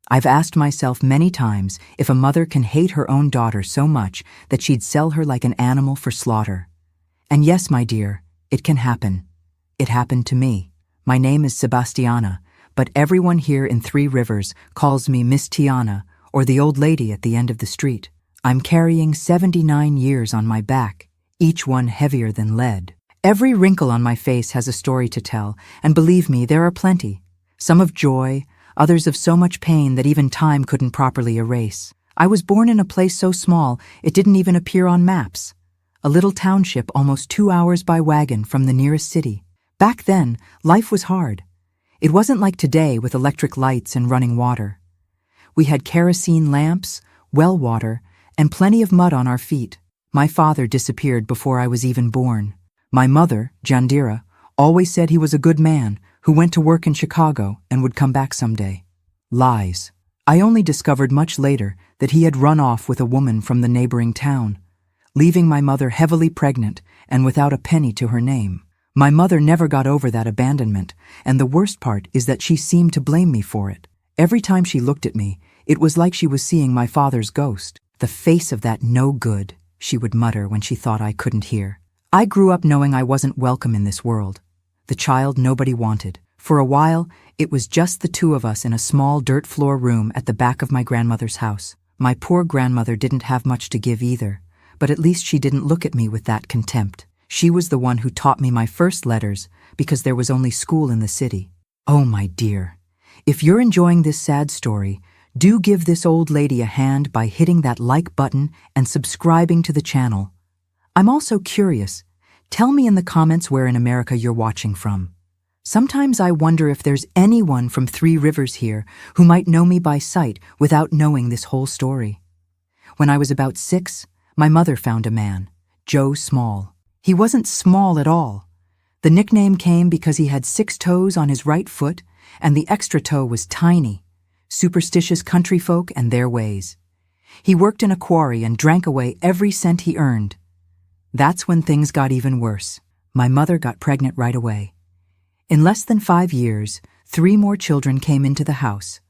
I've asked myself many times if a mother can hate her own daughter so much that she'd sell her like an animal for slaughter. And yes, my dear, it can happen. It happened to me. My name is Sebastiana, but everyone here in Three Rivers calls me Miss Tiana, or the old lady at the end of the street. I'm carrying 79 years on my back, each one heavier than lead. Every wrinkle on my face has a story to tell, and believe me, there are plenty. Some of joy, others of so much pain that even time couldn't properly erase. I was born in a place so small it didn't even appear on maps. A little township almost 2 hours by wagon from the nearest city. Back then, life was hard. It wasn't like today with electric lights and running water. We had kerosene lamps, well water, and plenty of mud on our feet. My father disappeared before I was even born. My mother, Jandira, always said he was a good man who went to work in Chicago and would come back someday. Lies. I only discovered much later that he had run off with a woman from the neighboring town, leaving my mother heavily pregnant and without a penny to her name. My mother never got over that abandonment, and the worst part is that she seemed to blame me for it. Every time she looked at me, it was like she was seeing my father's ghost. "The face of that no good," she would mutter when she thought I couldn't hear. I grew up knowing I wasn't welcome in this world. The child nobody wanted. For a while, it was just the two of us in a small dirt floor room at the back of my grandmother's house. My poor grandmother didn't have much to give either, but at least she didn't look at me with that contempt. She was the one who taught me my first letters because there was only school in the city. Oh, my dear, if you're enjoying this sad story, do give this old lady a hand by hitting that like button and subscribing to the channel. I'm also curious. Tell me in the comments where in America you're watching from. Sometimes I wonder if there's anyone from Three Rivers here who might know me by sight without knowing this whole story. When I was about 6, my mother found a man, Joe Small. He wasn't small at all. The nickname came because he had 6 toes on his right foot, and the extra toe was tiny. Superstitious country folk and their ways. He worked in a quarry and drank away every cent he earned. That's when things got even worse. My mother got pregnant right away. In less than 5 years, 3 more children came into the house.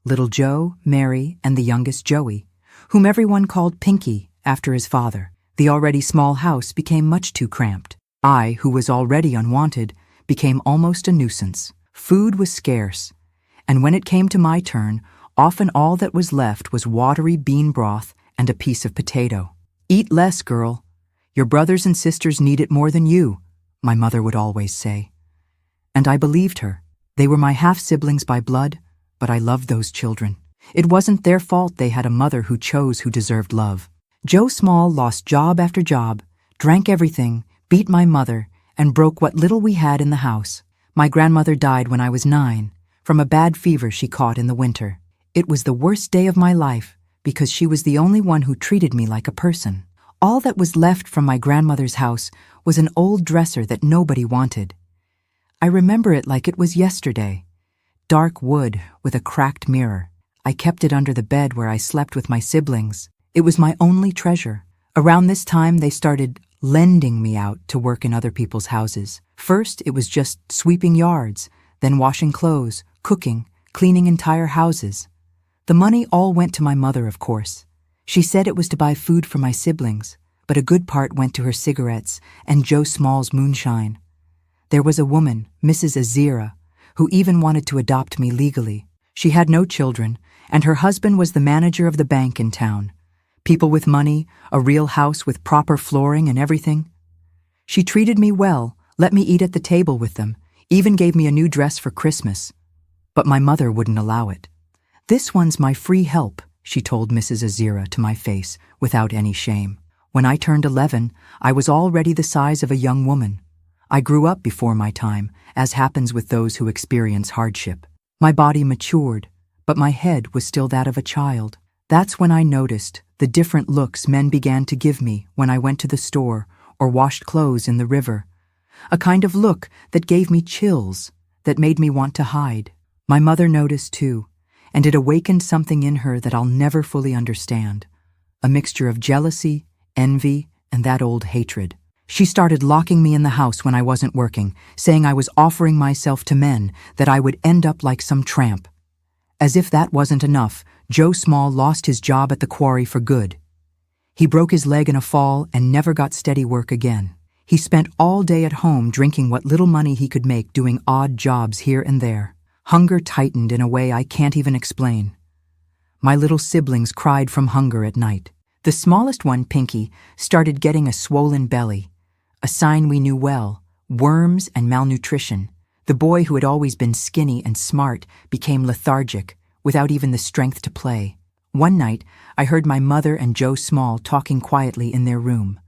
Little Joe, Mary, and the youngest Joey, whom everyone called Pinky after his father. The already small house became much too cramped. I, who was already unwanted, became almost a nuisance. Food was scarce, and when it came to my turn, often all that was left was watery bean broth and a piece of potato. "Eat less, girl. Your brothers and sisters need it more than you," my mother would always say. And I believed her. They were my half-siblings by blood, but I loved those children. It wasn't their fault they had a mother who chose who deserved love. Joe Small lost job after job, drank everything, beat my mother, and broke what little we had in the house. My grandmother died when I was 9, from a bad fever she caught in the winter. It was the worst day of my life because she was the only one who treated me like a person. All that was left from my grandmother's house was an old dresser that nobody wanted. I remember it like it was yesterday. Dark wood with a cracked mirror. I kept it under the bed where I slept with my siblings. It was my only treasure. Around this time, they started lending me out to work in other people's houses. First, it was just sweeping yards, then washing clothes, cooking, cleaning entire houses. The money all went to my mother, of course. She said it was to buy food for my siblings, but a good part went to her cigarettes and Joe Small's moonshine. There was a woman, Mrs. Azira, who even wanted to adopt me legally. She had no children, and her husband was the manager of the bank in town. People with money, a real house with proper flooring and everything. She treated me well, let me eat at the table with them, even gave me a new dress for Christmas. But my mother wouldn't allow it. "This one's my free help," she told Mrs. Azira to my face, without any shame. When I turned 11, I was already the size of a young woman. I grew up before my time, as happens with those who experience hardship. My body matured, but my head was still that of a child. That's when I noticed the different looks men began to give me when I went to the store or washed clothes in the river. A kind of look that gave me chills, that made me want to hide. My mother noticed too, and it awakened something in her that I'll never fully understand. A mixture of jealousy, envy, and that old hatred. She started locking me in the house when I wasn't working, saying I was offering myself to men, that I would end up like some tramp. As if that wasn't enough, Joe Small lost his job at the quarry for good. He broke his leg in a fall and never got steady work again. He spent all day at home drinking what little money he could make doing odd jobs here and there. Hunger tightened in a way I can't even explain. My little siblings cried from hunger at night. The smallest one, Pinky, started getting a swollen belly, a sign we knew well, worms and malnutrition. The boy who had always been skinny and smart became lethargic, without even the strength to play. One night, I heard my mother and Joe Small talking quietly in their room.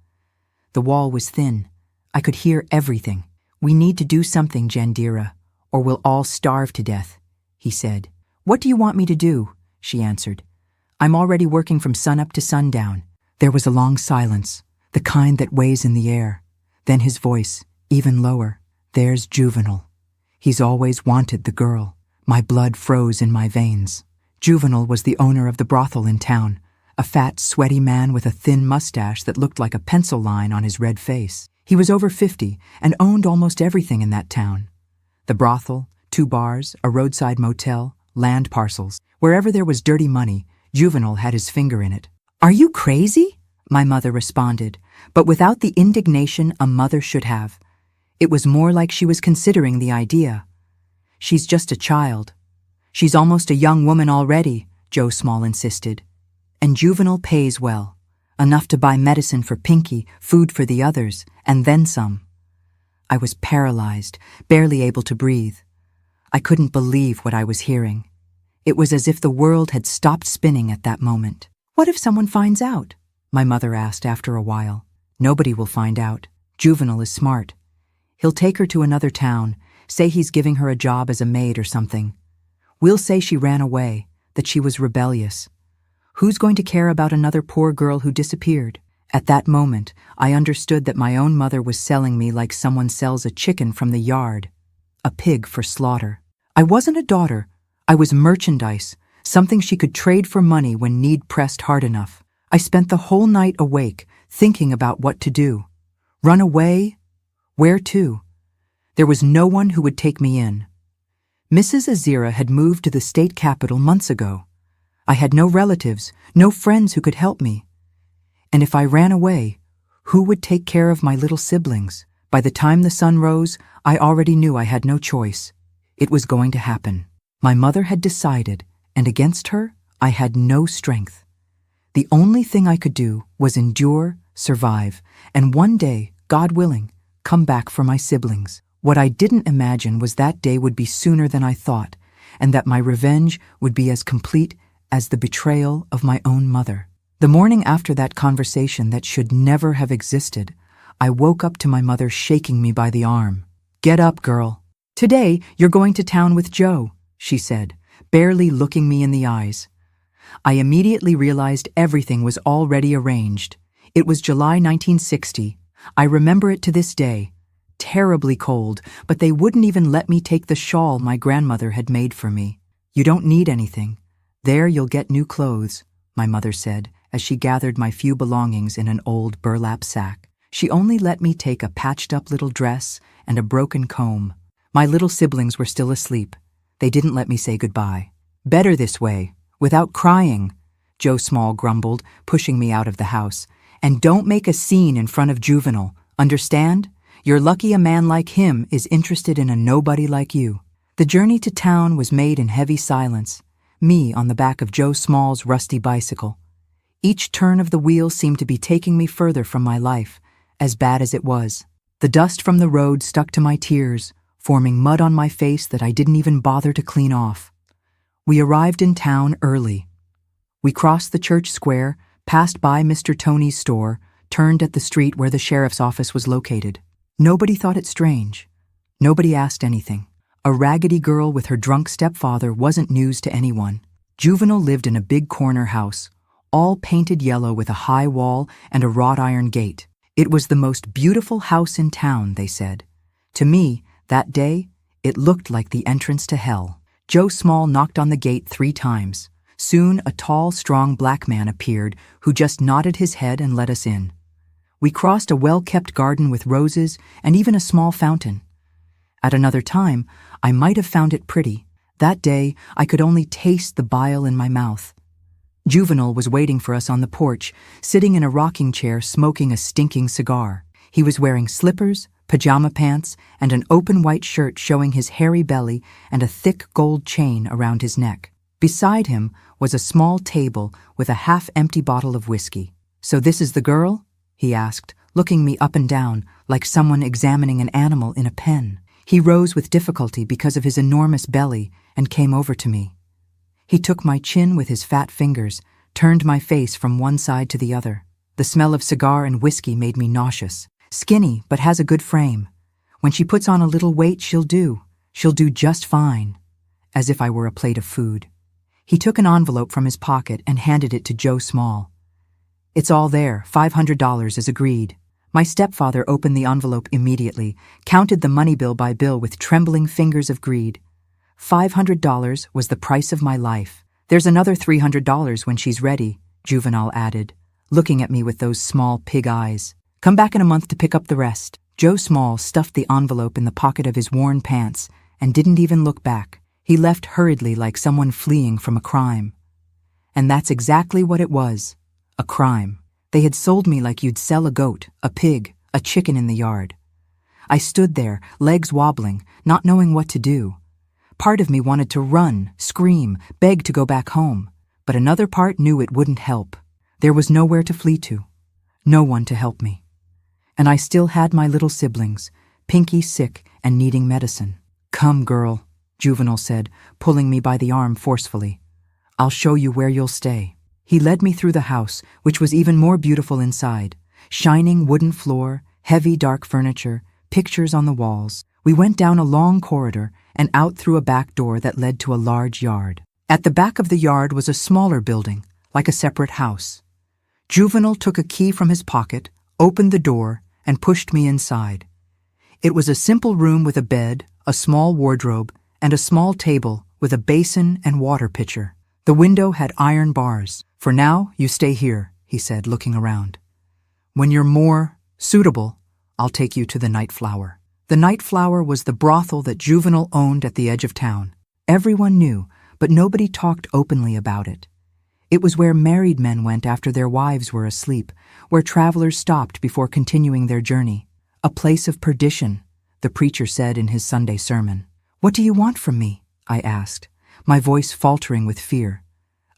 The wall was thin. I could hear everything. "We need to do something, Jandira, or we'll all starve to death," he said. "What do you want me to do?" she answered. "I'm already working from sunup to sundown." There was a long silence, the kind that weighs in the air. Then his voice, even lower. "There's Juvenile. He's always wanted the girl." My blood froze in my veins. Juvenile was the owner of the brothel in town, a fat, sweaty man with a thin mustache that looked like a pencil line on his red face. He was over 50 and owned almost everything in that town. The brothel, 2 bars, a roadside motel, land parcels. Wherever there was dirty money, Juvenile had his finger in it. "Are you crazy?" my mother responded, but without the indignation a mother should have. It was more like she was considering the idea. "She's just a child. She's almost a young woman already," Joe Small insisted. "And Juvenile pays well, enough to buy medicine for Pinky, food for the others, and then some." I was paralyzed, barely able to breathe. I couldn't believe what I was hearing. It was as if the world had stopped spinning at that moment. "What if someone finds out?" my mother asked after a while. "Nobody will find out. Juvenile is smart. He'll take her to another town, say he's giving her a job as a maid or something. We'll say she ran away, that she was rebellious. Who's going to care about another poor girl who disappeared?" At that moment, I understood that my own mother was selling me like someone sells a chicken from the yard, a pig for slaughter. I wasn't a daughter. I was merchandise, something she could trade for money when need pressed hard enough. I spent the whole night awake, thinking about what to do. Run away? Where to? There was no one who would take me in. Mrs. Azira had moved to the state capital months ago. I had no relatives, no friends who could help me. And if I ran away, who would take care of my little siblings? By the time the sun rose, I already knew I had no choice. It was going to happen. My mother had decided, and against her, I had no strength. The only thing I could do was endure, survive, and one day, God willing, come back for my siblings. What I didn't imagine was that day would be sooner than I thought, and that my revenge would be as complete as the betrayal of my own mother. The morning after that conversation that should never have existed, I woke up to my mother shaking me by the arm. "Get up, girl. Today, you're going to town with Joe," she said, barely looking me in the eyes. I immediately realized everything was already arranged. It was July 1960. I remember it to this day. Terribly cold, but they wouldn't even let me take the shawl my grandmother had made for me. "You don't need anything. There you'll get new clothes," my mother said, as she gathered my few belongings in an old burlap sack. She only let me take a patched-up little dress and a broken comb. My little siblings were still asleep. They didn't let me say goodbye. "Better this way, without crying," Joe Small grumbled, pushing me out of the house. "And don't make a scene in front of Juvenile, understand? You're lucky a man like him is interested in a nobody like you." The journey to town was made in heavy silence, me on the back of Joe Small's rusty bicycle. Each turn of the wheel seemed to be taking me further from my life, as bad as it was. The dust from the road stuck to my tears, forming mud on my face that I didn't even bother to clean off. We arrived in town early. We crossed the church square, passed by Mr. Tony's store, turned at the street where the sheriff's office was located. Nobody thought it strange. Nobody asked anything. A raggedy girl with her drunk stepfather wasn't news to anyone. Juvenile lived in a big corner house, all painted yellow with a high wall and a wrought iron gate. It was the most beautiful house in town, they said. To me, that day, it looked like the entrance to hell. Joe Small knocked on the gate 3 times. Soon, a tall, strong black man appeared who just nodded his head and let us in. We crossed a well-kept garden with roses and even a small fountain. At another time, I might have found it pretty. That day, I could only taste the bile in my mouth. Juvenal was waiting for us on the porch, sitting in a rocking chair smoking a stinking cigar. He was wearing slippers, pajama pants, and an open white shirt showing his hairy belly and a thick gold chain around his neck. Beside him was a small table with a half-empty bottle of whiskey. "So this is the girl?" he asked, looking me up and down like someone examining an animal in a pen. He rose with difficulty because of his enormous belly and came over to me. He took my chin with his fat fingers, turned my face from one side to the other. The smell of cigar and whiskey made me nauseous. "Skinny, but has a good frame. When she puts on a little weight, she'll do just fine." As if I were a plate of food. He took an envelope from his pocket and handed it to Joe Small. "It's all there, $500 as agreed." My stepfather opened the envelope immediately, counted the money bill by bill with trembling fingers of greed. $500 was the price of my life. "There's another $300 when she's ready," Juvenal added, looking at me with those small pig eyes. "Come back in a month to pick up the rest." Joe Small stuffed the envelope in the pocket of his worn pants and didn't even look back. He left hurriedly like someone fleeing from a crime. And that's exactly what it was, a crime. They had sold me like you'd sell a goat, a pig, a chicken in the yard. I stood there, legs wobbling, not knowing what to do. Part of me wanted to run, scream, beg to go back home, but another part knew it wouldn't help. There was nowhere to flee to, no one to help me. And I still had my little siblings, Pinky sick and needing medicine. "Come, girl," Juvenal said, pulling me by the arm forcefully. "I'll show you where you'll stay." He led me through the house, which was even more beautiful inside. Shining wooden floor, heavy dark furniture, pictures on the walls. We went down a long corridor and out through a back door that led to a large yard. At the back of the yard was a smaller building, like a separate house. Juvenal took a key from his pocket, opened the door, and pushed me inside. It was a simple room with a bed, a small wardrobe, and a small table with a basin and water pitcher. The window had iron bars. "For now, you stay here," he said, looking around. "When you're more suitable, I'll take you to the Night Flower." The Night Flower was the brothel that Juvenal owned at the edge of town. Everyone knew, but nobody talked openly about it. It was where married men went after their wives were asleep, where travelers stopped before continuing their journey. "A place of perdition," the preacher said in his Sunday sermon. "What do you want from me?" I asked, my voice faltering with fear.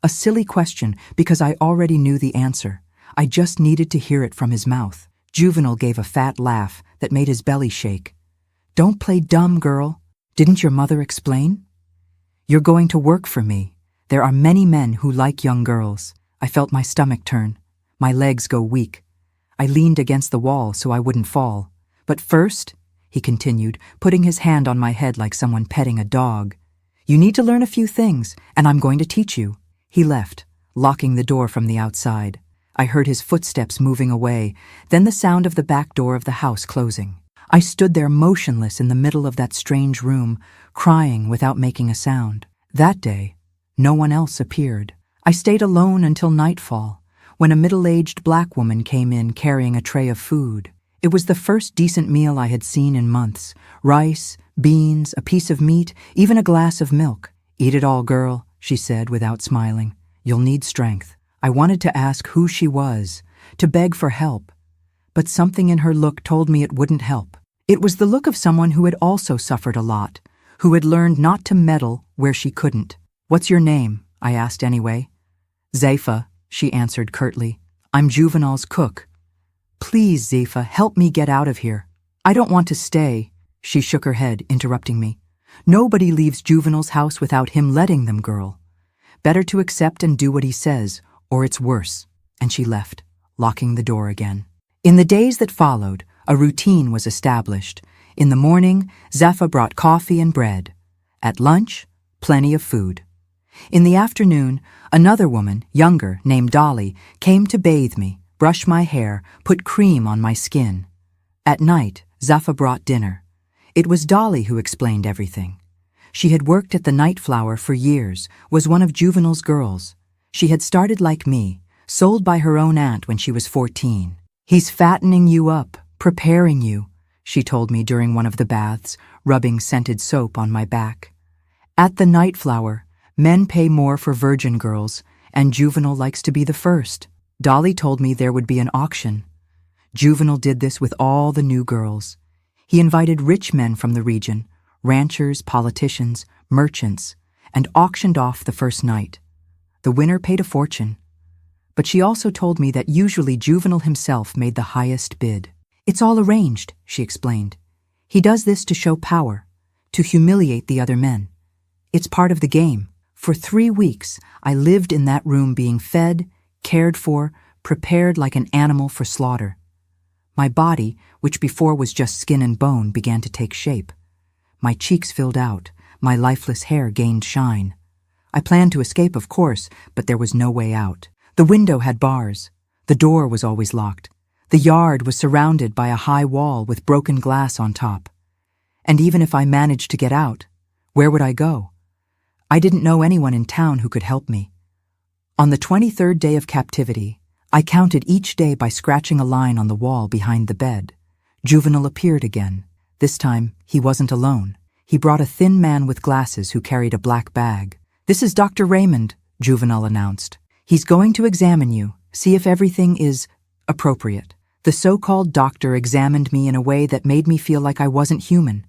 A silly question, because I already knew the answer. I just needed to hear it from his mouth. Juvenal gave a fat laugh that made his belly shake. "Don't play dumb, girl. Didn't your mother explain? You're going to work for me. There are many men who like young girls." I felt my stomach turn, my legs go weak. I leaned against the wall so I wouldn't fall. "But first," he continued, putting his hand on my head like someone petting a dog, "you need to learn a few things, and I'm going to teach you." He left, locking the door from the outside. I heard his footsteps moving away, then the sound of the back door of the house closing. I stood there motionless in the middle of that strange room, crying without making a sound. That day, no one else appeared. I stayed alone until nightfall, when a middle-aged black woman came in carrying a tray of food. It was the first decent meal I had seen in months. Rice, beans, a piece of meat, even a glass of milk. "Eat it all, girl," she said without smiling. "You'll need strength." I wanted to ask who she was, to beg for help, but something in her look told me it wouldn't help. It was the look of someone who had also suffered a lot, who had learned not to meddle where she couldn't. "What's your name?" I asked anyway. "Zepha," she answered curtly. "I'm Juvenal's cook." "Please, Zepha, help me get out of here." "I don't want to stay." She shook her head, interrupting me. "Nobody leaves Juvenal's house without him letting them, girl. Better to accept and do what he says, or it's worse." And she left, locking the door again. In the days that followed, a routine was established. In the morning, Zepha brought coffee and bread. At lunch, plenty of food. In the afternoon, another woman, younger, named Dolly, came to bathe me, brush my hair, put cream on my skin. At night, Zepha brought dinner. It was Dolly who explained everything. She had worked at the Night Flower for years, was one of Juvenal's girls. She had started like me, sold by her own aunt when she was 14. "He's fattening you up, preparing you," she told me during one of the baths, rubbing scented soap on my back. At the Night Flower, men pay more for virgin girls, and Juvenile likes to be the first. Dolly told me there would be an auction. Juvenile did this with all the new girls. He invited rich men from the region, ranchers, politicians, merchants, and auctioned off the first night. The winner paid a fortune. But she also told me that usually Juvenile himself made the highest bid. It's all arranged, she explained. He does this to show power, to humiliate the other men. It's part of the game. For 3 weeks, I lived in that room being fed, cared for, prepared like an animal for slaughter. My body, which before was just skin and bone, began to take shape. My cheeks filled out, my lifeless hair gained shine. I planned to escape, of course, but there was no way out. The window had bars. The door was always locked. The yard was surrounded by a high wall with broken glass on top. And even if I managed to get out, where would I go? I didn't know anyone in town who could help me. On the 23rd day of captivity, I counted each day by scratching a line on the wall behind the bed. Juvenile appeared again. This time, he wasn't alone. He brought a thin man with glasses who carried a black bag. "This is Dr. Raymond," Juvenile announced. "He's going to examine you, see if everything is appropriate." The so-called doctor examined me in a way that made me feel like I wasn't human.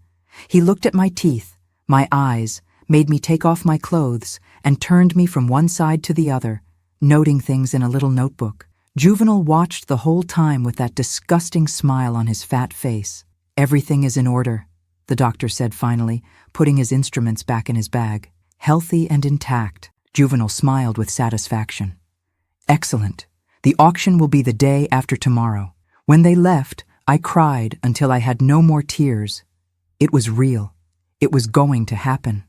He looked at my teeth, my eyes, made me take off my clothes, and turned me from one side to the other, noting things in a little notebook. Juvenile watched the whole time with that disgusting smile on his fat face. "Everything is in order," the doctor said finally, putting his instruments back in his bag. "Healthy and intact." Juvenile smiled with satisfaction. "Excellent. The auction will be the day after tomorrow." When they left, I cried until I had no more tears. It was real. It was going to happen.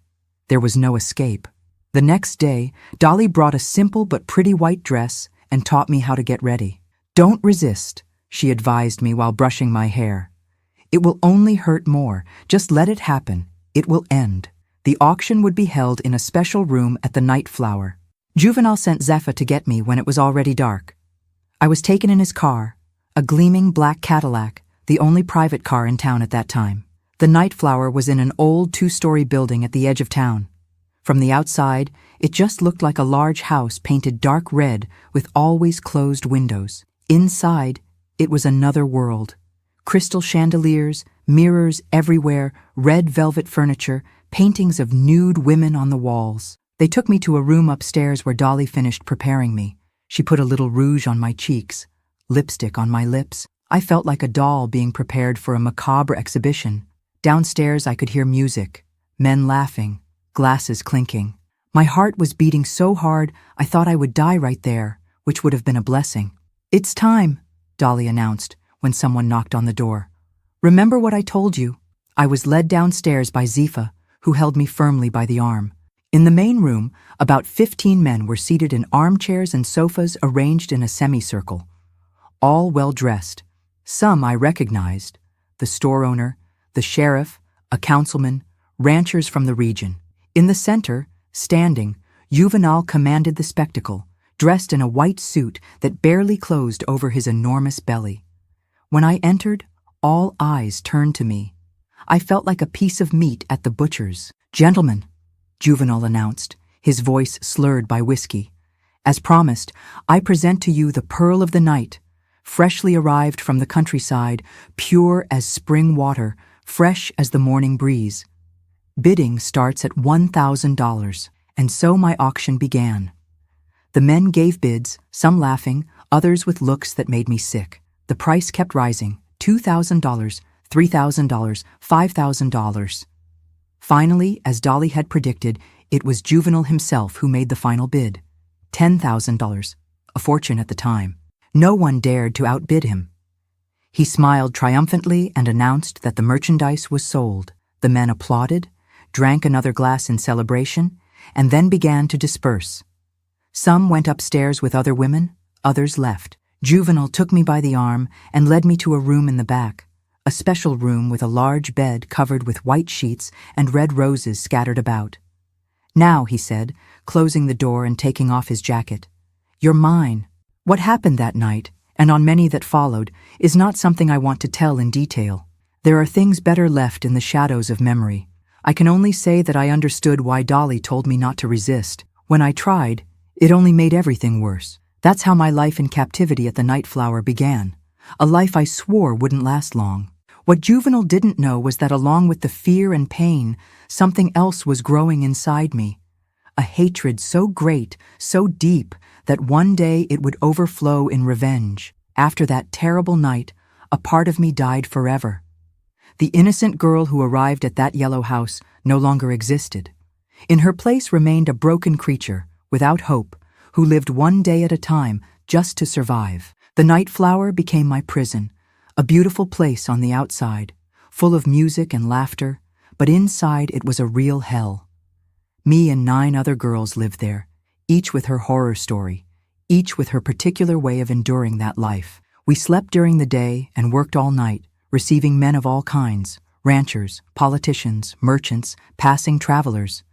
There was no escape. The next day, Dolly brought a simple but pretty white dress and taught me how to get ready. "Don't resist," she advised me while brushing my hair. "It will only hurt more. Just let it happen. It will end." The auction would be held in a special room at the Night Flower. Juvenile sent Zephyr to get me when it was already dark. I was taken in his car, a gleaming black Cadillac, the only private car in town at that time. The Night Flower was in an old 2-story building at the edge of town. From the outside, it just looked like a large house painted dark red with always closed windows. Inside, it was another world. Crystal chandeliers, mirrors everywhere, red velvet furniture, paintings of nude women on the walls. They took me to a room upstairs where Dolly finished preparing me. She put a little rouge on my cheeks, lipstick on my lips. I felt like a doll being prepared for a macabre exhibition. Downstairs, I could hear music, men laughing, glasses clinking. My heart was beating so hard I thought I would die right there, which would have been a blessing. "It's time," Dolly announced when someone knocked on the door. "Remember what I told you?" I was led downstairs by Zephyr, who held me firmly by the arm. In the main room, about 15 men were seated in armchairs and sofas arranged in a semicircle, all well-dressed. Some I recognized: the store owner, the sheriff, a councilman, ranchers from the region. In the center, standing, Juvenile commanded the spectacle, dressed in a white suit that barely closed over his enormous belly. When I entered, all eyes turned to me. I felt like a piece of meat at the butcher's. "Gentlemen," Juvenile announced, his voice slurred by whiskey. "As promised, I present to you the pearl of the night, freshly arrived from the countryside, pure as spring water, fresh as the morning breeze. Bidding starts at $1,000, and so my auction began. The men gave bids, some laughing, others with looks that made me sick. The price kept rising: $2,000, $3,000, $5,000. Finally, as Dolly had predicted, it was Juvenile himself who made the final bid: $10,000, a fortune at the time. No one dared to outbid him. He smiled triumphantly and announced that the merchandise was sold. The men applauded, drank another glass in celebration, and then began to disperse. Some went upstairs with other women, others left. Juvenile took me by the arm and led me to a room in the back, a special room with a large bed covered with white sheets and red roses scattered about. "Now," he said, closing the door and taking off his jacket, "you're mine." What happened that night, and on many that followed, is not something I want to tell in detail. There are things better left in the shadows of memory. I can only say that I understood why Dolly told me not to resist. When I tried, it only made everything worse. That's how my life in captivity at the Night Flower began, a life I swore wouldn't last long. What Juvenal didn't know was that along with the fear and pain, something else was growing inside me. A hatred so great, so deep, that one day it would overflow in revenge. After that terrible night, a part of me died forever. The innocent girl who arrived at that yellow house no longer existed. In her place remained a broken creature, without hope, who lived one day at a time just to survive. The Night Flower became my prison, a beautiful place on the outside, full of music and laughter, but inside it was a real hell. Me and 9 other girls lived there, each with her horror story, each with her particular way of enduring that life. We slept during the day and worked all night, receiving men of all kinds, ranchers, politicians, merchants, passing travelers.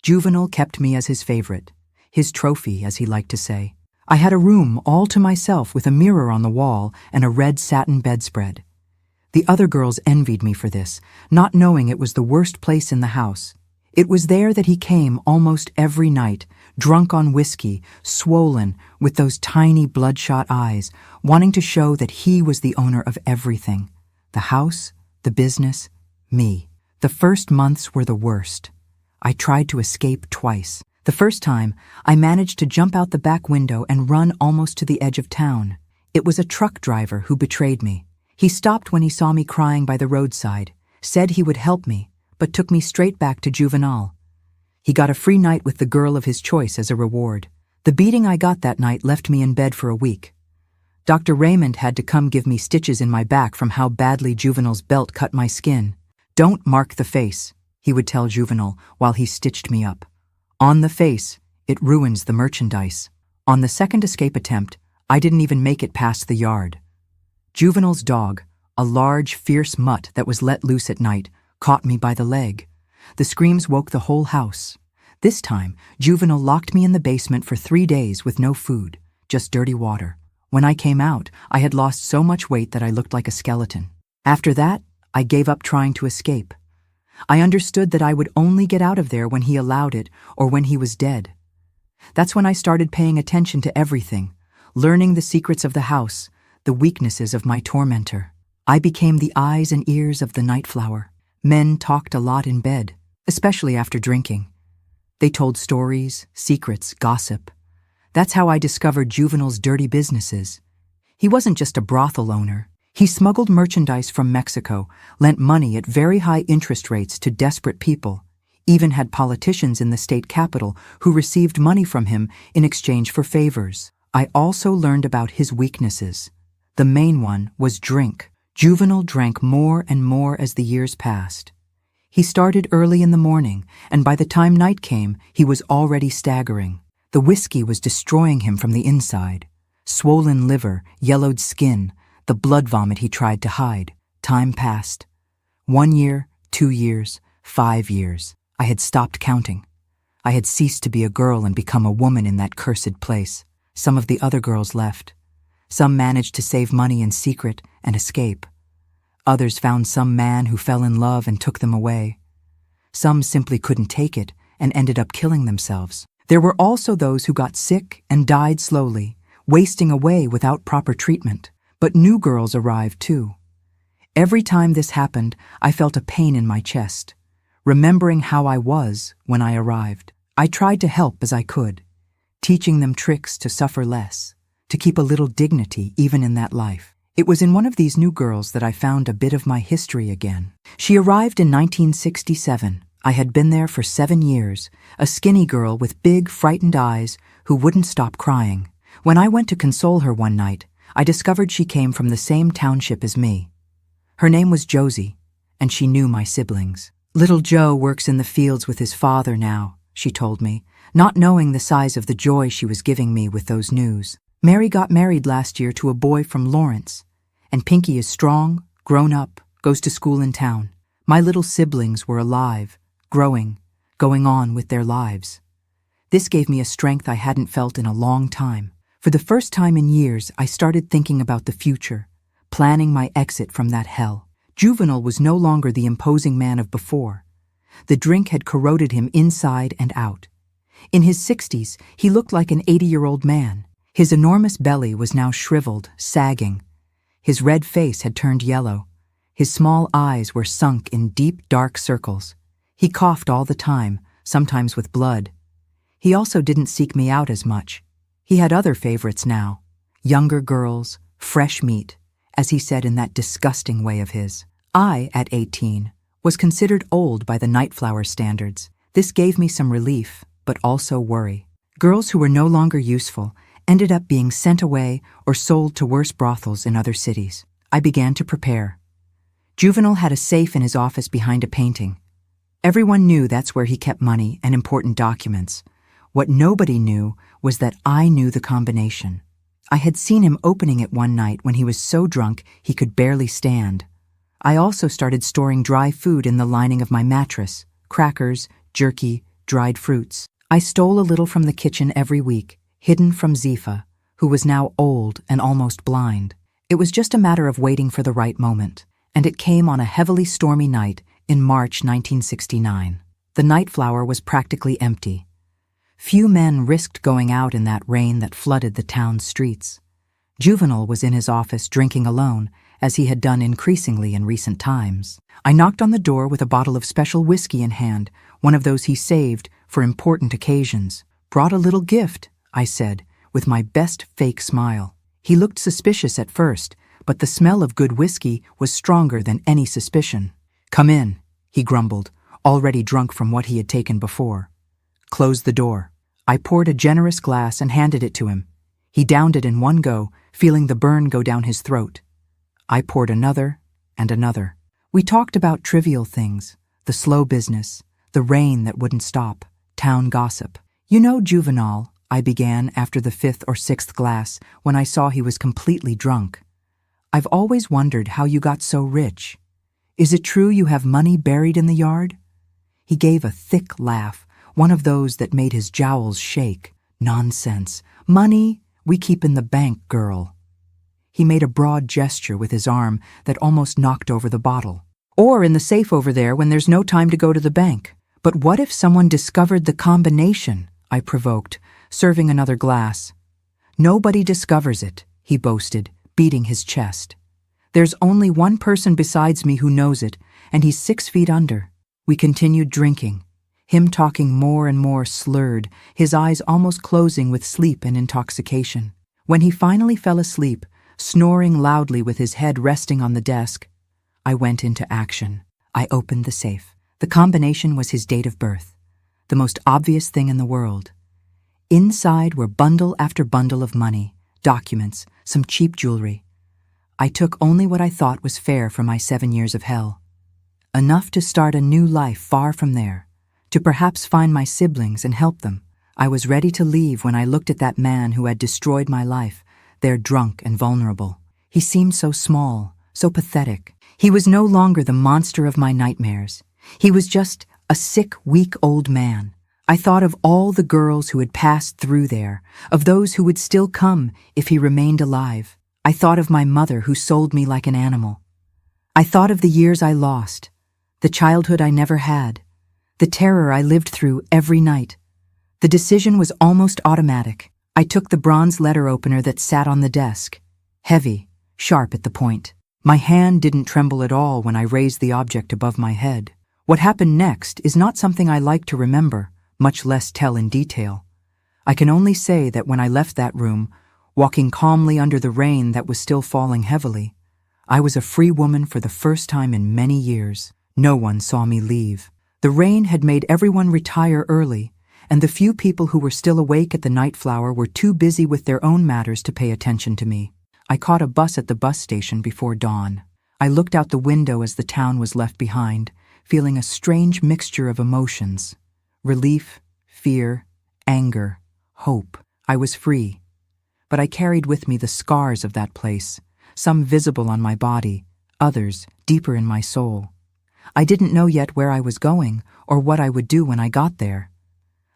Juvenal kept me as his favorite, his trophy, as he liked to say. I had a room all to myself with a mirror on the wall and a red satin bedspread. The other girls envied me for this, not knowing it was the worst place in the house. It was there that he came almost every night, drunk on whiskey, swollen, with those tiny bloodshot eyes, wanting to show that he was the owner of everything. The house, the business, me. The first months were the worst. I tried to escape twice. The first time, I managed to jump out the back window and run almost to the edge of town. It was a truck driver who betrayed me. He stopped when he saw me crying by the roadside, said he would help me, but took me straight back to Juvenal. He got a free night with the girl of his choice as a reward. The beating I got that night left me in bed for a week. Dr. Raymond had to come give me stitches in my back from how badly Juvenal's belt cut my skin. "Don't mark the face," he would tell Juvenal while he stitched me up. "On the face, it ruins the merchandise." On the second escape attempt, I didn't even make it past the yard. Juvenal's dog, a large, fierce mutt that was let loose at night, caught me by the leg. The screams woke the whole house. This time, Juvenal locked me in the basement for 3 days with no food, just dirty water. When I came out, I had lost so much weight that I looked like a skeleton. After that, I gave up trying to escape. I understood that I would only get out of there when he allowed it or when he was dead. That's when I started paying attention to everything, learning the secrets of the house, the weaknesses of my tormentor. I became the eyes and ears of the Night Flower. Men talked a lot in bed, especially after drinking. They told stories, secrets, gossip. That's how I discovered Juvenal's dirty businesses. He wasn't just a brothel owner. He smuggled merchandise from Mexico, lent money at very high interest rates to desperate people, even had politicians in the state capital who received money from him in exchange for favors. I also learned about his weaknesses. The main one was drink. Juvenal drank more and more as the years passed. He started early in the morning, and by the time night came, he was already staggering. The whiskey was destroying him from the inside. Swollen liver, yellowed skin, the blood vomit he tried to hide. Time passed. 1 year, 2 years, 5 years. I had stopped counting. I had ceased to be a girl and become a woman in that cursed place. Some of the other girls left. Some managed to save money in secret and escape. Others found some man who fell in love and took them away. Some simply couldn't take it and ended up killing themselves. There were also those who got sick and died slowly, wasting away without proper treatment. But new girls arrived too. Every time this happened, I felt a pain in my chest, remembering how I was when I arrived. I tried to help as I could, teaching them tricks to suffer less, to keep a little dignity even in that life. It was in one of these new girls that I found a bit of my history again. She arrived in 1967. I had been there for 7 years, a skinny girl with big, frightened eyes who wouldn't stop crying. When I went to console her one night, I discovered she came from the same township as me. Her name was Josie, and she knew my siblings. "Little Joe works in the fields with his father now," she told me, not knowing the size of the joy she was giving me with those news. "Mary got married last year to a boy from Lawrence, and Pinky is strong, grown up, goes to school in town. My little siblings were alive, growing, going on with their lives." This gave me a strength I hadn't felt in a long time. For the first time in years, I started thinking about the future, planning my exit from that hell. Juvenal was no longer the imposing man of before. The drink had corroded him inside and out. In his 60s, he looked like an 80-year-old man. His enormous belly was now shriveled, sagging. His red face had turned yellow. His small eyes were sunk in deep, dark circles. He coughed all the time, sometimes with blood. He also didn't seek me out as much. He had other favorites now. Younger girls, fresh meat, as he said in that disgusting way of his. I, at 18, was considered old by the Nightflower standards. This gave me some relief, but also worry. Girls who were no longer useful ended up being sent away or sold to worse brothels in other cities. I began to prepare. Juvenal had a safe in his office behind a painting. Everyone knew that's where he kept money and important documents. What nobody knew was that I knew the combination. I had seen him opening it one night when he was so drunk he could barely stand. I also started storing dry food in the lining of my mattress, crackers, jerky, dried fruits. I stole a little from the kitchen every week, hidden from Zifa, who was now old and almost blind. It was just a matter of waiting for the right moment, and it came on a heavily stormy night in March 1969. The Nightflower was practically empty. Few men risked going out in that rain that flooded the town's streets. Juvenal was in his office drinking alone, as he had done increasingly in recent times. I knocked on the door with a bottle of special whiskey in hand, one of those he saved for important occasions. "Brought a little gift," I said, with my best fake smile. He looked suspicious at first, but the smell of good whiskey was stronger than any suspicion. "Come in," he grumbled, already drunk from what he had taken before. "Close the door." I poured a generous glass and handed it to him. He downed it in one go, feeling the burn go down his throat. I poured another and another. We talked about trivial things, the slow business, the rain that wouldn't stop, town gossip. "You know, Juvenal," I began after the 5th or 6th glass, when I saw he was completely drunk. "I've always wondered how you got so rich. Is it true you have money buried in the yard?" He gave a thick laugh, one of those that made his jowls shake. "Nonsense. Money we keep in the bank, girl." He made a broad gesture with his arm that almost knocked over the bottle. "Or in the safe over there when there's no time to go to the bank." "But what if someone discovered the combination?" I provoked, serving another glass. "Nobody discovers it," he boasted, beating his chest. "There's only one person besides me who knows it, and he's 6 feet under." We continued drinking, him talking more and more slurred, his eyes almost closing with sleep and intoxication. When he finally fell asleep, snoring loudly with his head resting on the desk, I went into action. I opened the safe. The combination was his date of birth, the most obvious thing in the world. Inside were bundle after bundle of money, documents, some cheap jewelry. I took only what I thought was fair for my 7 years of hell. Enough to start a new life far from there, to perhaps find my siblings and help them. I was ready to leave when I looked at that man who had destroyed my life, there drunk and vulnerable. He seemed so small, so pathetic. He was no longer the monster of my nightmares. He was just a sick, weak old man. I thought of all the girls who had passed through there, of those who would still come if he remained alive. I thought of my mother who sold me like an animal. I thought of the years I lost, the childhood I never had, the terror I lived through every night. The decision was almost automatic. I took the bronze letter opener that sat on the desk, heavy, sharp at the point. My hand didn't tremble at all when I raised the object above my head. What happened next is not something I like to remember, much less tell in detail. I can only say that when I left that room, walking calmly under the rain that was still falling heavily, I was a free woman for the first time in many years. No one saw me leave. The rain had made everyone retire early, and the few people who were still awake at the Nightflower were too busy with their own matters to pay attention to me. I caught a bus at the bus station before dawn. I looked out the window as the town was left behind, feeling a strange mixture of emotions. Relief, fear, anger, hope. I was free. But I carried with me the scars of that place, some visible on my body, others deeper in my soul. I didn't know yet where I was going or what I would do when I got there.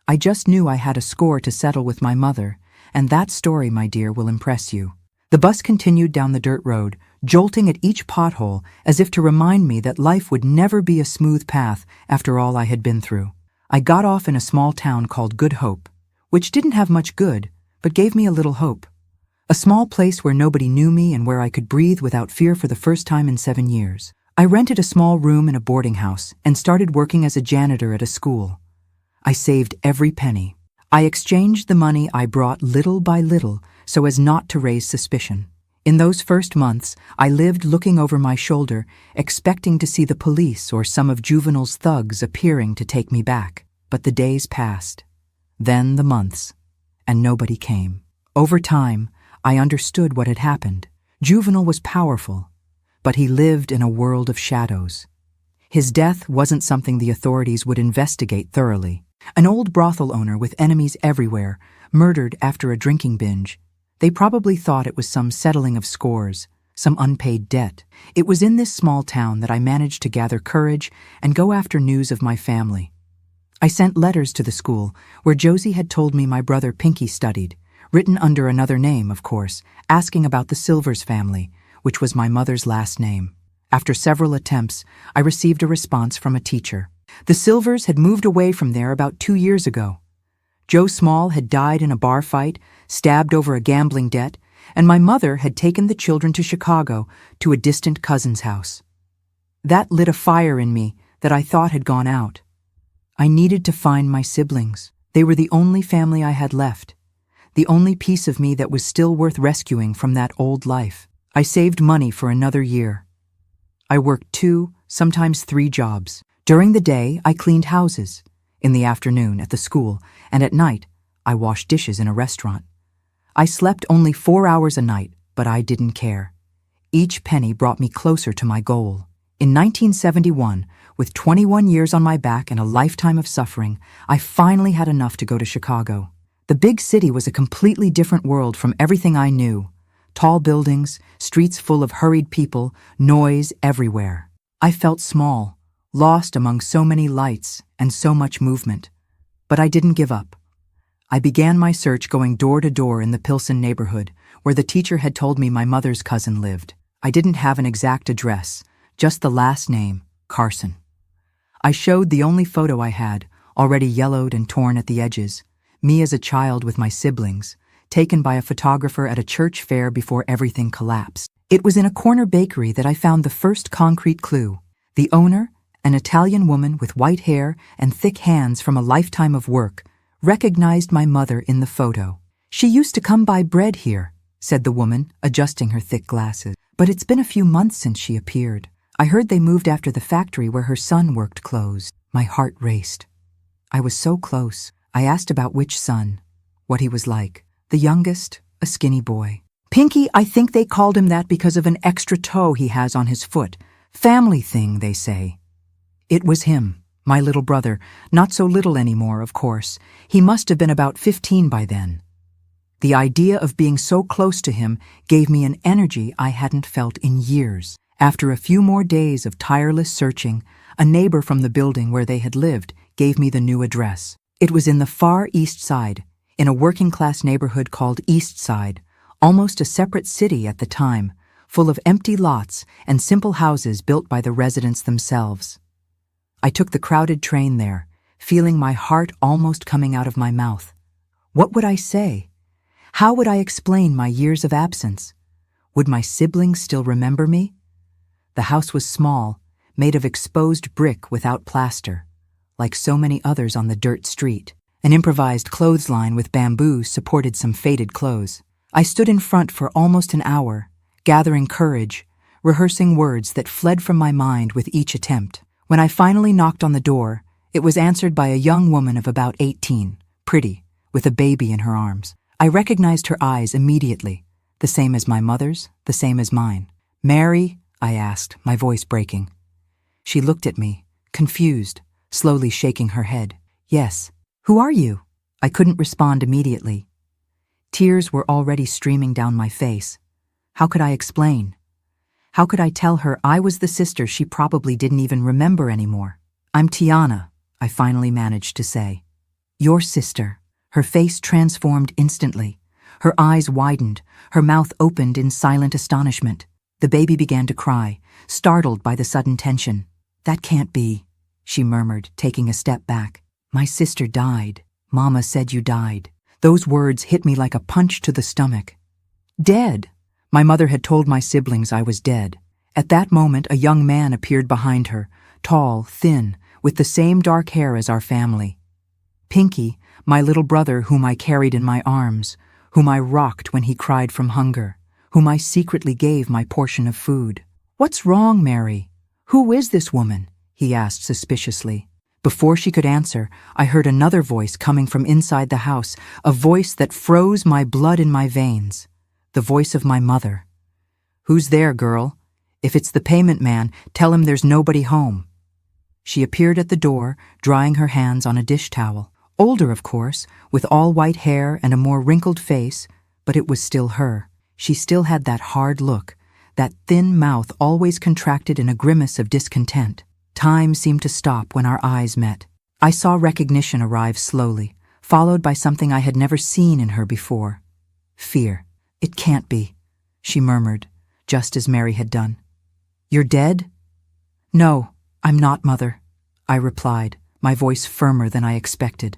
I just knew I had a score to settle with my mother, and that story, my dear, will impress you. The bus continued down the dirt road, jolting at each pothole as if to remind me that life would never be a smooth path after all I had been through. I got off in a small town called Good Hope, which didn't have much good, but gave me a little hope. A small place where nobody knew me and where I could breathe without fear for the first time in 7 years. I rented a small room in a boarding house and started working as a janitor at a school. I saved every penny. I exchanged the money I brought little by little so as not to raise suspicion. In those first months, I lived looking over my shoulder, expecting to see the police or some of Juvenile's thugs appearing to take me back. But the days passed, then the months, and nobody came. Over time, I understood what had happened. Juvenile was powerful, but he lived in a world of shadows. His death wasn't something the authorities would investigate thoroughly. An old brothel owner with enemies everywhere, murdered after a drinking binge. They probably thought it was some settling of scores, some unpaid debt. It was in this small town that I managed to gather courage and go after news of my family. I sent letters to the school where Josie had told me my brother Pinky studied, written under another name, of course, asking about the Silvers family, which was my mother's last name. After several attempts, I received a response from a teacher. The Silvers had moved away from there about 2 years ago. Joe Small had died in a bar fight, stabbed over a gambling debt, and my mother had taken the children to Chicago to a distant cousin's house. That lit a fire in me that I thought had gone out. I needed to find my siblings. They were the only family I had left, the only piece of me that was still worth rescuing from that old life. I saved money for another year. I worked 2, sometimes 3 jobs. During the day, I cleaned houses. In the afternoon, at the school, and at night, I washed dishes in a restaurant. I slept only 4 hours a night, but I didn't care. Each penny brought me closer to my goal. In 1971, with 21 years on my back and a lifetime of suffering, I finally had enough to go to Chicago. The big city was a completely different world from everything I knew. Tall buildings, streets full of hurried people, noise everywhere. I felt small, lost among so many lights and so much movement. But I didn't give up. I began my search going door to door in the Pilsen neighborhood, where the teacher had told me my mother's cousin lived. I didn't have an exact address, just the last name, Carson. I showed the only photo I had, already yellowed and torn at the edges, me as a child with my siblings, taken by a photographer at a church fair before everything collapsed. It was in a corner bakery that I found the first concrete clue. The owner, an Italian woman with white hair and thick hands from a lifetime of work, recognized my mother in the photo. "She used to come buy bread here," said the woman, adjusting her thick glasses. "But it's been a few months since she appeared. I heard they moved after the factory where her son worked closed." My heart raced. I was so close. I asked about which son, what he was like. The youngest, a skinny boy. "Pinky, I think they called him that because of an extra toe he has on his foot. Family thing, they say." It was him, my little brother, not so little anymore, of course. He must have been about 15 by then. The idea of being so close to him gave me an energy I hadn't felt in years. After a few more days of tireless searching, a neighbor from the building where they had lived gave me the new address. It was in the far east side, in a working-class neighborhood called East Side, almost a separate city at the time, full of empty lots and simple houses built by the residents themselves. I took the crowded train there, feeling my heart almost coming out of my mouth. What would I say? How would I explain my years of absence? Would my siblings still remember me? The house was small, made of exposed brick without plaster, like so many others on the dirt street. An improvised clothesline with bamboo supported some faded clothes. I stood in front for almost an hour, gathering courage, rehearsing words that fled from my mind with each attempt. When I finally knocked on the door, it was answered by a young woman of about 18, pretty, with a baby in her arms. I recognized her eyes immediately, the same as my mother's, the same as mine. "Mary?" I asked, my voice breaking. She looked at me, confused, slowly shaking her head. "Yes. Who are you?" I couldn't respond immediately. Tears were already streaming down my face. How could I explain? How could I tell her I was the sister she probably didn't even remember anymore? "I'm Tiana," I finally managed to say. "Your sister." Her face transformed instantly. Her eyes widened, her mouth opened in silent astonishment. The baby began to cry, startled by the sudden tension. "That can't be," she murmured, taking a step back. "My sister died. Mama said you died." Those words hit me like a punch to the stomach. Dead! My mother had told my siblings I was dead. At that moment, a young man appeared behind her, tall, thin, with the same dark hair as our family. Pinky, my little brother whom I carried in my arms, whom I rocked when he cried from hunger, whom I secretly gave my portion of food. "What's wrong, Mary? Who is this woman?" he asked suspiciously. Before she could answer, I heard another voice coming from inside the house, a voice that froze my blood in my veins. The voice of my mother. "Who's there, girl? If it's the payment man, tell him there's nobody home." She appeared at the door, drying her hands on a dish towel. Older, of course, with all white hair and a more wrinkled face, but it was still her. She still had that hard look, that thin mouth always contracted in a grimace of discontent. Time seemed to stop when our eyes met. I saw recognition arrive slowly, followed by something I had never seen in her before. Fear. "It can't be," she murmured, just as Mary had done. "You're dead?" "No, I'm not, Mother," I replied, my voice firmer than I expected.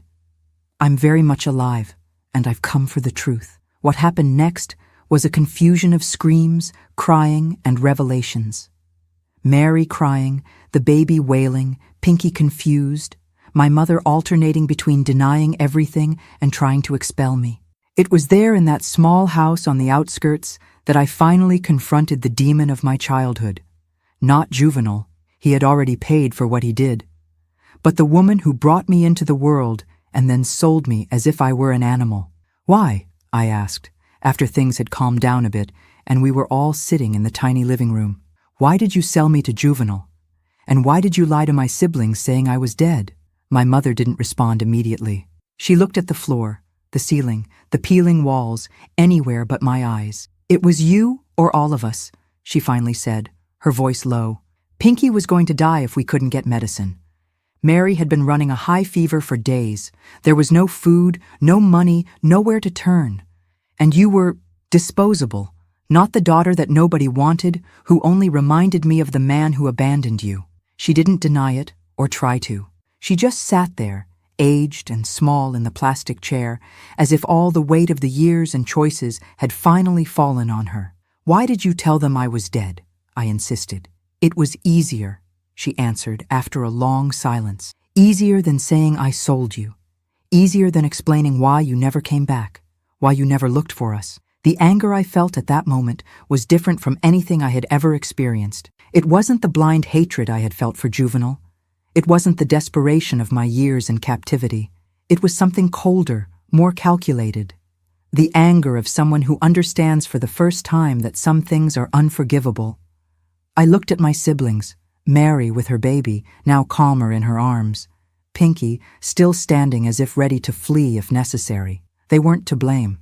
"I'm very much alive, and I've come for the truth." What happened next was a confusion of screams, crying, and revelations. Mary crying, the baby wailing, Pinky confused, my mother alternating between denying everything and trying to expel me. It was there in that small house on the outskirts that I finally confronted the demon of my childhood. Not Juvenal, he had already paid for what he did, but the woman who brought me into the world and then sold me as if I were an animal. "Why?" I asked, after things had calmed down a bit and we were all sitting in the tiny living room. "Why did you sell me to Juvenal? And why did you lie to my siblings saying I was dead?" My mother didn't respond immediately. She looked at the floor, the ceiling, the peeling walls, anywhere but my eyes. "It was you or all of us," she finally said, her voice low. "Pinky was going to die if we couldn't get medicine. Mary had been running a high fever for days. There was no food, no money, nowhere to turn. And you were disposable, not the daughter that nobody wanted, who only reminded me of the man who abandoned you." She didn't deny it or try to. She just sat there, aged and small in the plastic chair, as if all the weight of the years and choices had finally fallen on her. "Why did you tell them I was dead?" I insisted. "It was easier," she answered after a long silence. "Easier than saying I sold you. Easier than explaining why you never came back, why you never looked for us." The anger I felt at that moment was different from anything I had ever experienced. It wasn't the blind hatred I had felt for Juvenal. It wasn't the desperation of my years in captivity. It was something colder, more calculated. The anger of someone who understands for the first time that some things are unforgivable. I looked at my siblings, Mary with her baby, now calmer in her arms, Pinky still standing as if ready to flee if necessary. They weren't to blame.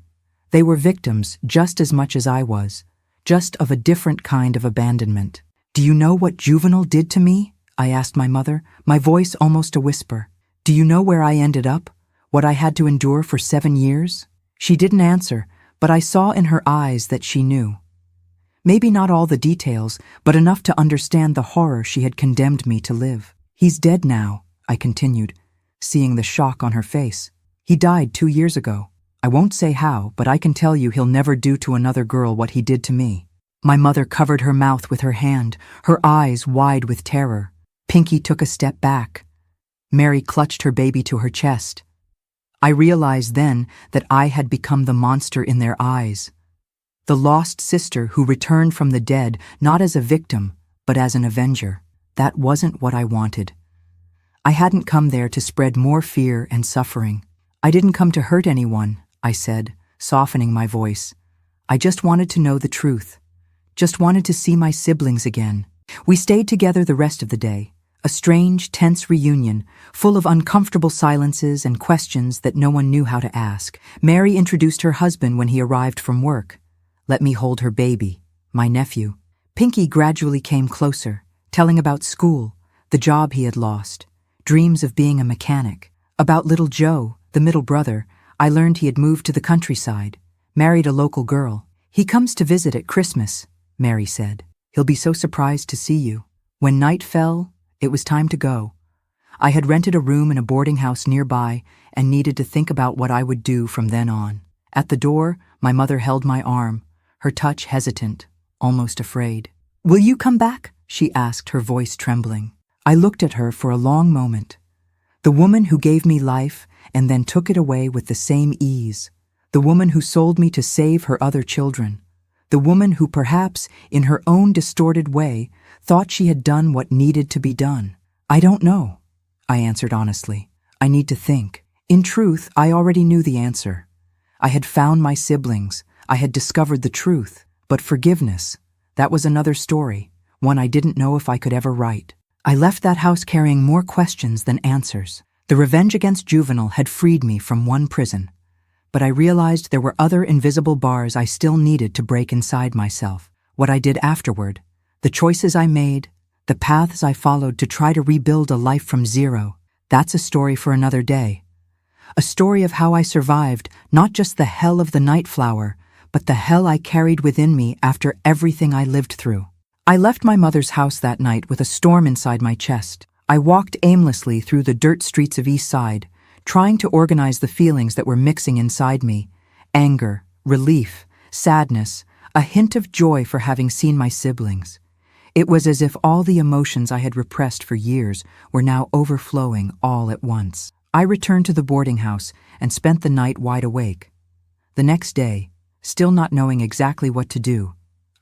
They were victims just as much as I was, just of a different kind of abandonment. "Do you know what Juvenal did to me?" I asked my mother, my voice almost a whisper. "Do you know where I ended up? What I had to endure for 7 years?" She didn't answer, but I saw in her eyes that she knew. Maybe not all the details, but enough to understand the horror she had condemned me to live. "He's dead now," I continued, seeing the shock on her face. "He died 2 years ago. I won't say how, but I can tell you he'll never do to another girl what he did to me." My mother covered her mouth with her hand, her eyes wide with terror. Pinky took a step back. Mary clutched her baby to her chest. I realized then that I had become the monster in their eyes. The lost sister who returned from the dead, not as a victim, but as an avenger. That wasn't what I wanted. I hadn't come there to spread more fear and suffering. "I didn't come to hurt anyone," I said, softening my voice. "I just wanted to know the truth. Just wanted to see my siblings again." We stayed together the rest of the day, a strange, tense reunion, full of uncomfortable silences and questions that no one knew how to ask. Mary introduced her husband when he arrived from work. Let me hold her baby, my nephew. Pinky gradually came closer, telling about school, the job he had lost, dreams of being a mechanic. About little Joe, the middle brother, I learned he had moved to the countryside. Married a local girl. He comes to visit at Christmas, Mary said. He'll be so surprised to see you. When night fell, it was time to go. I had rented a room in a boarding house nearby and needed to think about what I would do from then on. At the door, my mother held my arm, her touch hesitant, almost afraid. "Will you come back?" she asked, her voice trembling. I looked at her for a long moment. The woman who gave me life and then took it away with the same ease. The woman who sold me to save her other children. The woman who perhaps, in her own distorted way, thought she had done what needed to be done. "I don't know," I answered honestly. "I need to think." In truth, I already knew the answer. I had found my siblings. I had discovered the truth. But forgiveness, that was another story, one I didn't know if I could ever write. I left that house carrying more questions than answers. The revenge against Juvenal had freed me from one prison. But I realized there were other invisible bars I still needed to break inside myself. What I did afterward, the choices I made, the paths I followed to try to rebuild a life from zero, that's a story for another day. A story of how I survived not just the hell of the night flower, but the hell I carried within me after everything I lived through. I left my mother's house that night with a storm inside my chest. I walked aimlessly through the dirt streets of East Side, trying to organize the feelings that were mixing inside me. Anger, relief, sadness, a hint of joy for having seen my siblings. It was as if all the emotions I had repressed for years were now overflowing all at once. I returned to the boarding house and spent the night wide awake. The next day, still not knowing exactly what to do,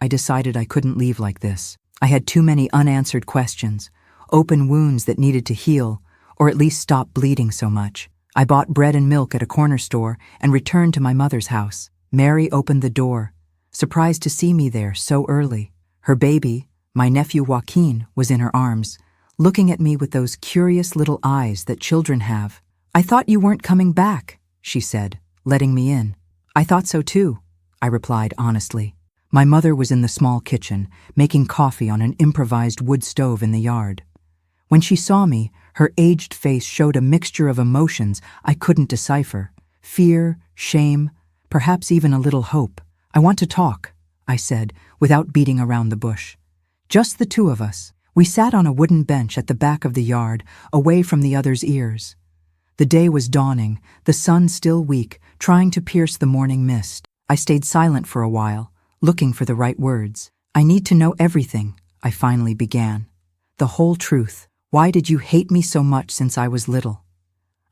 I decided I couldn't leave like this. I had too many unanswered questions, open wounds that needed to heal, or at least stop bleeding so much. I bought bread and milk at a corner store and returned to my mother's house. Mary opened the door, surprised to see me there so early. Her baby, my nephew Joaquin, was in her arms, looking at me with those curious little eyes that children have. "I thought you weren't coming back," she said, letting me in. "I thought so too," I replied honestly. My mother was in the small kitchen, making coffee on an improvised wood stove in the yard. When she saw me, her aged face showed a mixture of emotions I couldn't decipher. Fear, shame, perhaps even a little hope. "I want to talk," I said, without beating around the bush. "Just the two of us." We sat on a wooden bench at the back of the yard, away from the others' ears. The day was dawning, the sun still weak, trying to pierce the morning mist. I stayed silent for a while, looking for the right words. "I need to know everything," I finally began. "The whole truth. Why did you hate me so much since I was little?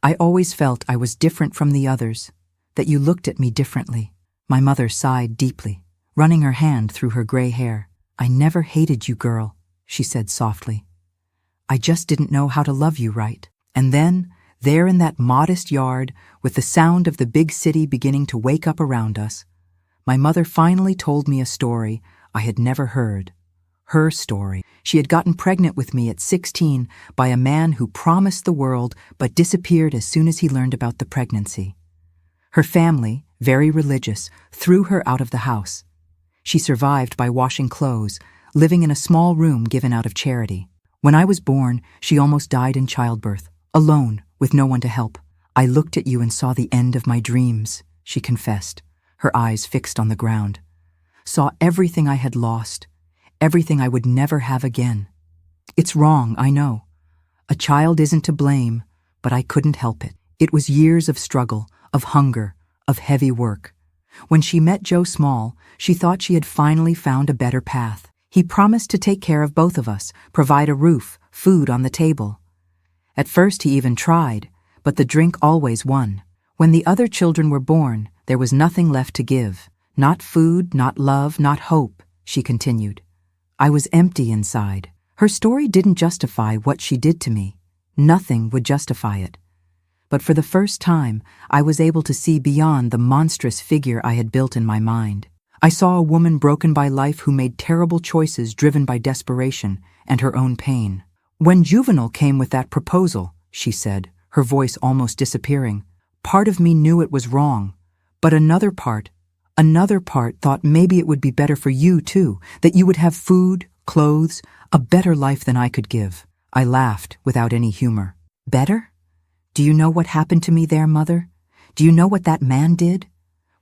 I always felt I was different from the others, that you looked at me differently." My mother sighed deeply, running her hand through her gray hair. "I never hated you, girl," she said softly. "I just didn't know how to love you right." And then, there in that modest yard, with the sound of the big city beginning to wake up around us, my mother finally told me a story I had never heard. Her story. She had gotten pregnant with me at 16 by a man who promised the world but disappeared as soon as he learned about the pregnancy. Her family, very religious, threw her out of the house. She survived by washing clothes, living in a small room given out of charity. When I was born, she almost died in childbirth, alone, with no one to help. "I looked at you and saw the end of my dreams," she confessed, her eyes fixed on the ground. "Saw everything I had lost, everything I would never have again. It's wrong, I know. A child isn't to blame, but I couldn't help it. It was years of struggle, of hunger, of heavy work. When she met Joe Small, she thought she had finally found a better path. He promised to take care of both of us, provide a roof, food on the table. At first he even tried, but the drink always won. When the other children were born, there was nothing left to give. Not food, not love, not hope," she continued. "I was empty inside." Her story didn't justify what she did to me. Nothing would justify it. But for the first time, I was able to see beyond the monstrous figure I had built in my mind. I saw a woman broken by life who made terrible choices driven by desperation and her own pain. "When Juvenal came with that proposal," she said, her voice almost disappearing, "part of me knew it was wrong, but another part thought maybe it would be better for you too, that you would have food, clothes, a better life than I could give." I laughed without any humor. "Better? Do you know what happened to me there, Mother? Do you know what that man did?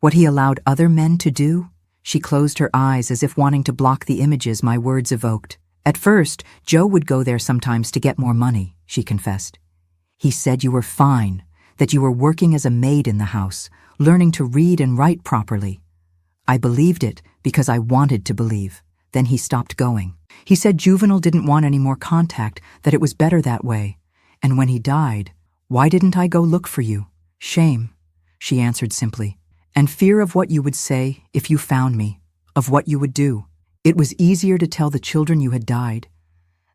What he allowed other men to do? She closed her eyes as if wanting to block the images my words evoked. At first, Joe would go there sometimes to get more money, she confessed. He said you were fine, that you were working as a maid in the house, learning to read and write properly. I believed it because I wanted to believe. Then he stopped going. He said Juvenile didn't want any more contact, that it was better that way. And when he died, why didn't I go look for you? Shame, she answered simply, and fear of what you would say if you found me, of what you would do. It was easier to tell the children you had died.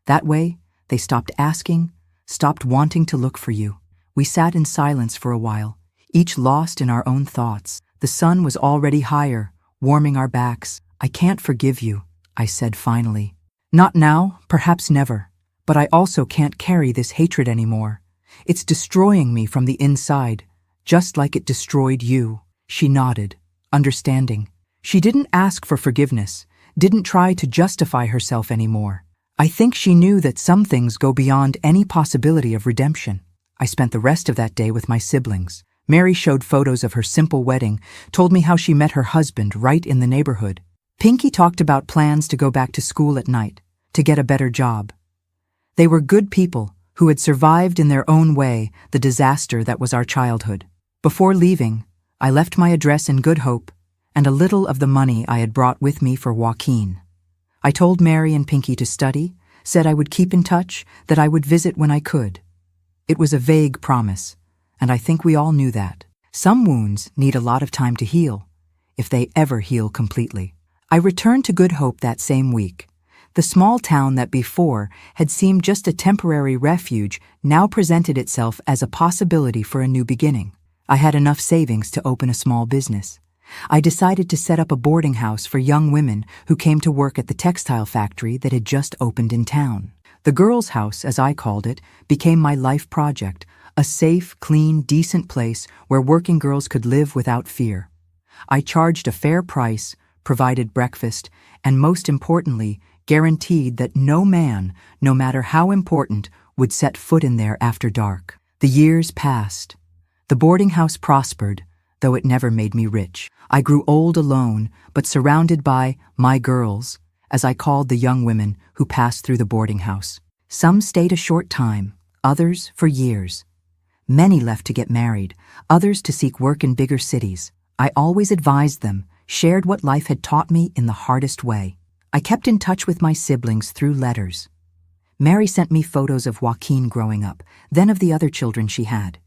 That way, they stopped asking, stopped wanting to look for you. We sat in silence for a while, each lost in our own thoughts. The sun was already higher, warming our backs. I can't forgive you, I said finally. Not now, perhaps never, but I also can't carry this hatred anymore. It's destroying me from the inside, just like it destroyed you. She nodded, understanding. She didn't ask for forgiveness, didn't try to justify herself anymore. I think she knew that some things go beyond any possibility of redemption. I spent the rest of that day with my siblings. Mary showed photos of her simple wedding, told me how she met her husband right in the neighborhood. Pinky talked about plans to go back to school at night, to get a better job. They were good people who had survived in their own way the disaster that was our childhood. Before leaving, I left my address in Good Hope and a little of the money I had brought with me for Joaquin. I told Mary and Pinky to study, said I would keep in touch, that I would visit when I could. It was a vague promise, and I think we all knew that. Some wounds need a lot of time to heal, if they ever heal completely. I returned to Good Hope that same week. The small town that before had seemed just a temporary refuge now presented itself as a possibility for a new beginning. I had enough savings to open a small business. I decided to set up a boarding house for young women who came to work at the textile factory that had just opened in town. The girls' house, as I called it, became my life project, a safe, clean, decent place where working girls could live without fear. I charged a fair price, provided breakfast, and most importantly, guaranteed that no man, no matter how important, would set foot in there after dark. The years passed. The boarding house prospered, though it never made me rich. I grew old alone, but surrounded by my girls, as I called the young women who passed through the boarding house. Some stayed a short time, others for years. Many left to get married, others to seek work in bigger cities. I always advised them, shared what life had taught me in the hardest way. I kept in touch with my siblings through letters. Mary sent me photos of Joaquin growing up, then of the other children she had.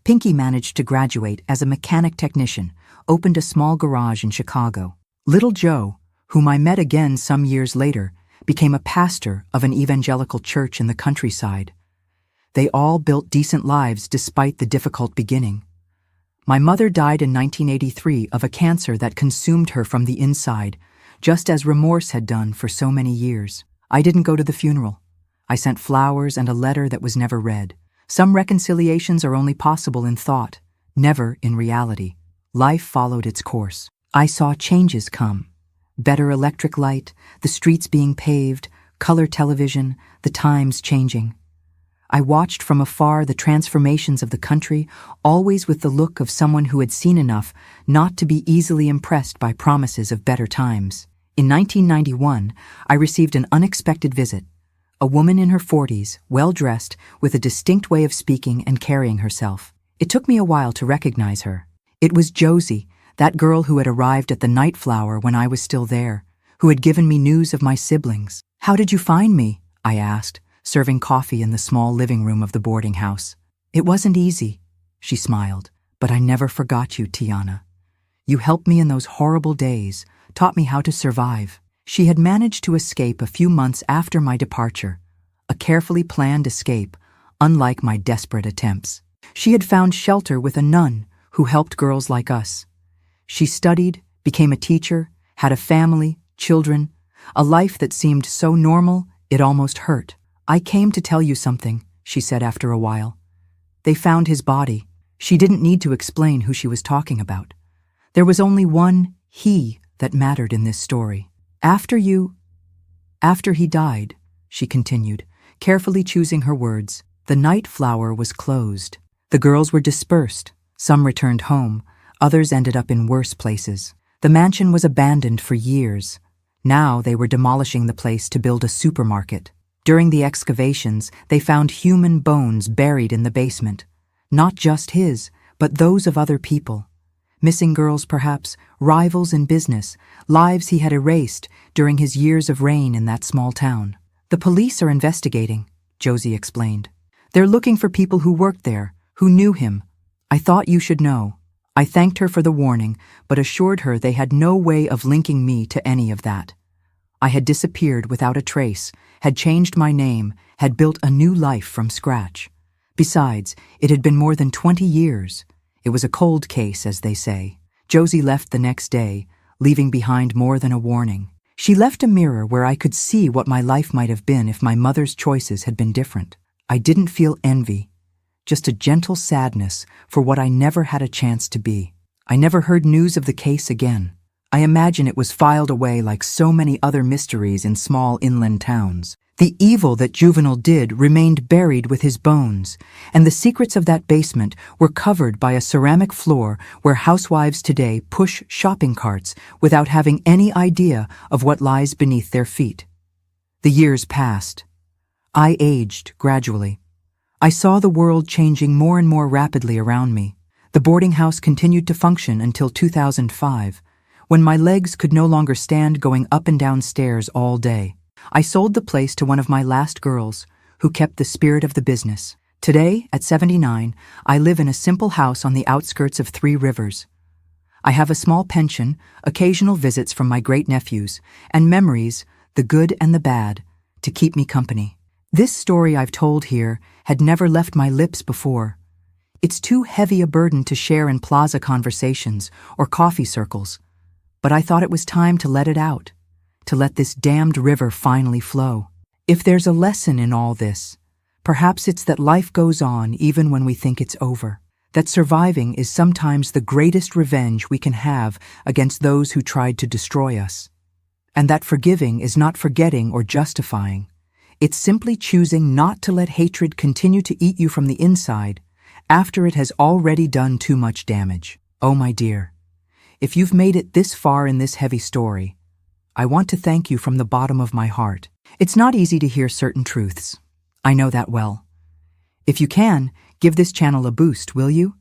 Pinky managed to graduate as a mechanic technician, opened a small garage in Chicago. Little Joe, whom I met again some years later, became a pastor of an evangelical church in the countryside. They all built decent lives despite the difficult beginning. My mother died in 1983 of a cancer that consumed her from the inside, just as remorse had done for so many years. I didn't go to the funeral. I sent flowers and a letter that was never read. Some reconciliations are only possible in thought, never in reality. Life followed its course. I saw changes come. Better electric light, the streets being paved, color television, the times changing. I watched from afar the transformations of the country, always with the look of someone who had seen enough not to be easily impressed by promises of better times. In 1991, I received an unexpected visit. A woman in her 40s, well-dressed, with a distinct way of speaking and carrying herself. It took me a while to recognize her. It was Josie, that girl who had arrived at the Night Flower when I was still there, who had given me news of my siblings. "How did you find me?" I asked, serving coffee in the small living room of the boarding house. "It wasn't easy," she smiled, "but I never forgot you, Tiana. You helped me in those horrible days, taught me how to survive." She had managed to escape a few months after my departure, a carefully planned escape, unlike my desperate attempts. She had found shelter with a nun who helped girls like us. She studied, became a teacher, had a family, children, a life that seemed so normal it almost hurt. "I came to tell you something," she said after a while. "They found his body." She didn't need to explain who she was talking about. There was only one he that mattered in this story. After he died," she continued, carefully choosing her words, "the Night Flower was closed. The girls were dispersed. Some returned home, Others ended up in worse places. The mansion was abandoned for years. Now they were demolishing the place to build a supermarket. During the excavations, they found human bones buried in the basement. Not just his, but those of other people. Missing girls perhaps, rivals in business, lives he had erased during his years of reign in that small town. The police are investigating, Josie explained. They're looking for people who worked there, who knew him. I thought you should know. I thanked her for the warning, but assured her they had no way of linking me to any of that. I had disappeared without a trace, had changed my name, had built a new life from scratch. Besides, it had been more than 20 years. It was a cold case, as they say. Josie left the next day, leaving behind more than a warning. She left a mirror where I could see what my life might have been if my mother's choices had been different. I didn't feel envy, just a gentle sadness for what I never had a chance to be. I never heard news of the case again. I imagine it was filed away like so many other mysteries in small inland towns. The evil that Juvenal did remained buried with his bones, and the secrets of that basement were covered by a ceramic floor where housewives today push shopping carts without having any idea of what lies beneath their feet. The years passed. I aged gradually. I saw the world changing more and more rapidly around me. The boarding house continued to function until 2005, when my legs could no longer stand going up and down stairs all day. I sold the place to one of my last girls, who kept the spirit of the business. Today, at 79, I live in a simple house on the outskirts of 3 Rivers. I have a small pension, occasional visits from my great-nephews, and memories, the good and the bad, to keep me company. This story I've told here had never left my lips before. It's too heavy a burden to share in plaza conversations or coffee circles, but I thought it was time to let it out. To let this damned river finally flow. If there's a lesson in all this, perhaps it's that life goes on even when we think it's over. That surviving is sometimes the greatest revenge we can have against those who tried to destroy us. And that forgiving is not forgetting or justifying. It's simply choosing not to let hatred continue to eat you from the inside after it has already done too much damage. Oh, my dear, if you've made it this far in this heavy story, I want to thank you from the bottom of my heart. It's not easy to hear certain truths. I know that well. If you can, give this channel a boost, will you?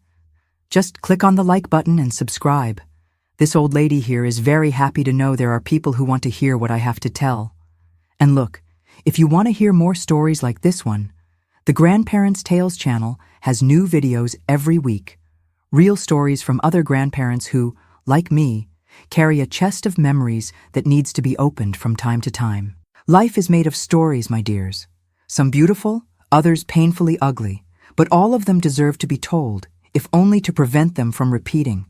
Just click on the like button and subscribe. This old lady here is very happy to know there are people who want to hear what I have to tell. And look, if you want to hear more stories like this one, the Grandparents' Tales channel has new videos every week. Real stories from other grandparents who, like me, carry a chest of memories that needs to be opened from time to time. Life is made of stories, my dears. Some beautiful, others painfully ugly, but all of them deserve to be told, if only to prevent them from repeating.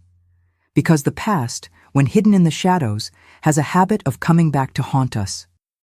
Because the past, when hidden in the shadows, has a habit of coming back to haunt us.